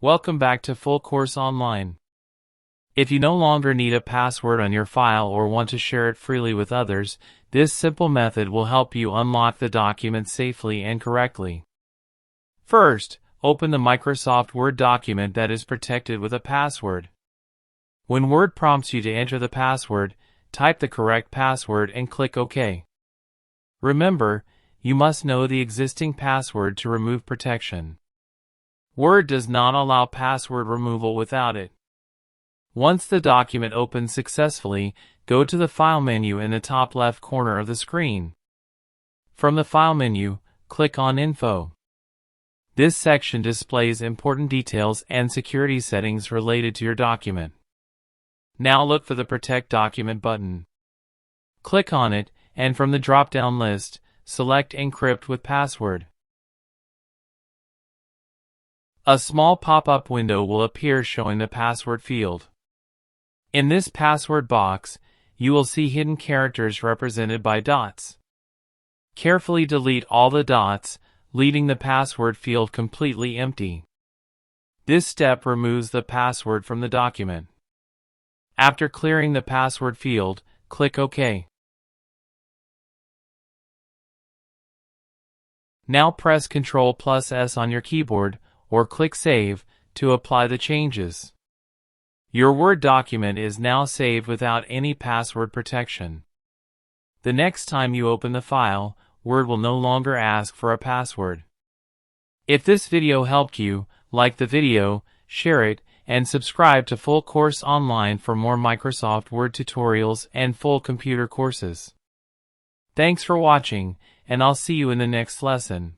Welcome back to Full Course Online. If you no longer need a password on your file or want to share it freely with others, this simple method will help you unlock the document safely and correctly. First, open the Microsoft Word document that is protected with a password. When Word prompts you to enter the password, type the correct password and click OK. Remember, you must know the existing password to remove protection. Word does not allow password removal without it. Once the document opens successfully, go to the File menu in the top left corner of the screen. From the File menu, click on Info. This section displays important details and security settings related to your document. Now look for the Protect Document button. Click on it, and from the drop-down list, select Encrypt with Password. A small pop-up window will appear showing the password field. In this password box, you will see hidden characters represented by dots. Carefully delete all the dots, leaving the password field completely empty. This step removes the password from the document. After clearing the password field, click OK. Now press Ctrl+S on your keyboard, or click Save, to apply the changes. Your Word document is now saved without any password protection. The next time you open the file, Word will no longer ask for a password. If this video helped you, like the video, share it, and subscribe to Full Course Online for more Microsoft Word tutorials and full computer courses. Thanks for watching, and I'll see you in the next lesson.